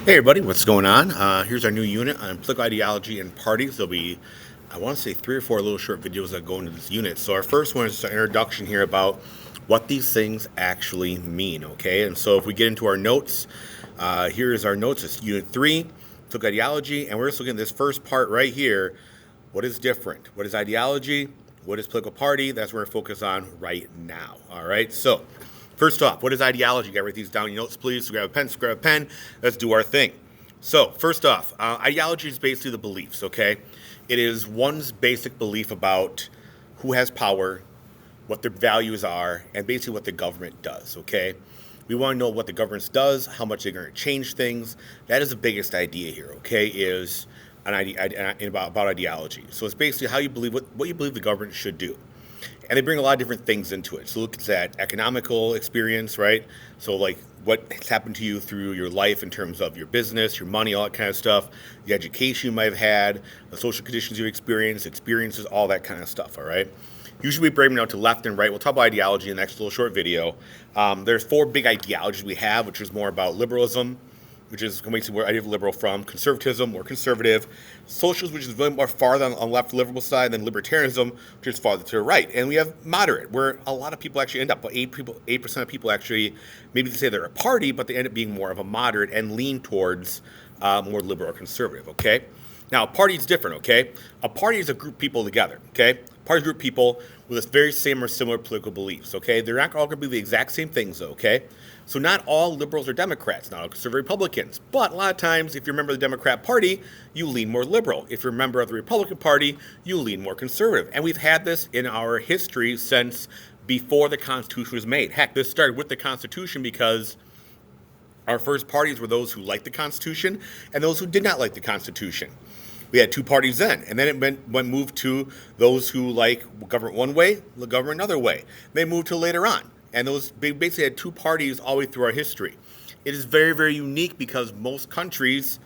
Hey everybody, what's going on? Here's our new unit on political ideology and parties. There'll be, I want to say, 3 or 4 little short videos that go into this unit. So our first one is just an introduction here about what these things actually mean, okay? And so if we get into our notes, here is our notes. It's Unit 3, political ideology, and we're just looking at this first part right here. What is different? What is ideology? What is political party? That's what we're focused on right now, all right? So first off, what is ideology? You gotta write these down in your notes, please. So grab a pen. Let's do our thing. So, first off, ideology is basically the beliefs, okay? It is one's basic belief about who has power, what their values are, and basically what the government does, okay? We want to know what the government does, how much they're going to change things. That is the biggest idea here, okay? Is an idea about ideology. So it's basically how you believe what you believe the government should do, and they bring a lot of different things into it. So look at that economical experience, right? So like what has happened to you through your life in terms of your business, your money, all that kind of stuff, the education you might have had, the social conditions you experienced, experiences, all that kind of stuff, all right? Usually we break them out to left and right. We'll talk about ideology in the next little short video. There's 4 big ideologies we have, which is more about liberalism, which is basically where I get liberal from, conservatism or conservative, socialism, which is really more farther on the left liberal side, than libertarianism, which is farther to the right. And we have moderate, where a lot of people actually end up, but 8% of people actually, maybe they say they're a party, but they end up being more of a moderate and lean towards more liberal or conservative, okay? Now, a party is different, okay? A party is a group of people together, okay? Party is a group of people with a very same or similar political beliefs, okay? They're not all going to be the exact same things, though, okay? So not all liberals are Democrats, not all conservative Republicans. But a lot of times, if you're a member of the Democrat Party, you lean more liberal. If you're a member of the Republican Party, you lean more conservative. And we've had this in our history since before the Constitution was made. Heck, this started with the Constitution because our first parties were those who liked the Constitution and those who did not like the Constitution. We had 2 parties then, and then it went moved to those who like government one way, the government another way. They moved to later on, and those basically had 2 parties all the way through our history. It is very, very unique because most countries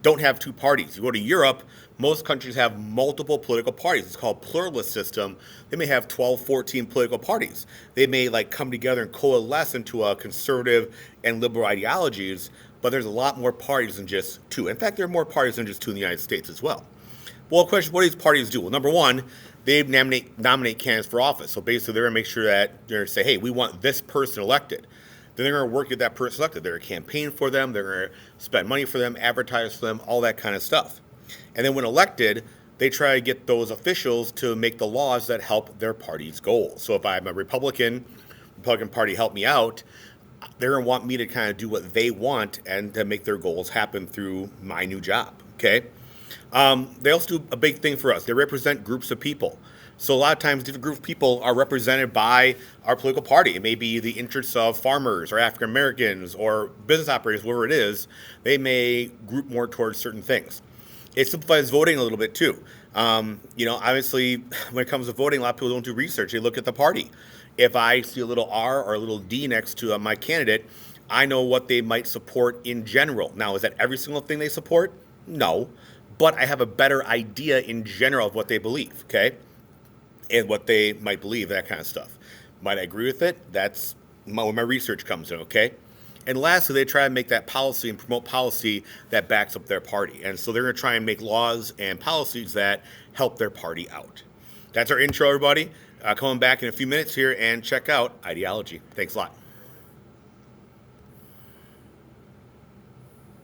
don't have 2 parties. You go to Europe, most countries have multiple political parties. It's called pluralist system. They may have 12, 14 political parties. They may like come together and coalesce into a conservative and liberal ideologies, but there's a lot more parties than just 2. In fact, there are more parties than just 2 in the United States as well. Well, the question, what do these parties do? Well, number one, they nominate candidates for office. So basically, they're going to make sure that they're going to say, hey, we want this person elected. Then they're going to work at that person elected. They're going to campaign for them. They're going to spend money for them, advertise for them, all that kind of stuff. And then when elected, they try to get those officials to make the laws that help their party's goals. So if I'm a Republican Party help me out, they're going to want me to kind of do what they want and to make their goals happen through my new job, okay? They also do a big thing for us. They represent groups of people. So a lot of times, different groups of people are represented by our political party. It may be the interests of farmers or African Americans or business operators, whatever it is. They may group more towards certain things. It simplifies voting a little bit too. Obviously, when it comes to voting, a lot of people don't do research. They look at the party. If I see a little R or a little D next to my candidate, I know what they might support in general. Now, is that every single thing they support? No. But I have a better idea in general of what they believe, okay? And what they might believe, that kind of stuff. Might I agree with it? That's where my research comes in, okay? And lastly, they try to make that policy and promote policy that backs up their party. And so they're going to try and make laws and policies that help their party out. That's our intro, everybody. Coming back in a few minutes here and check out ideology. Thanks a lot.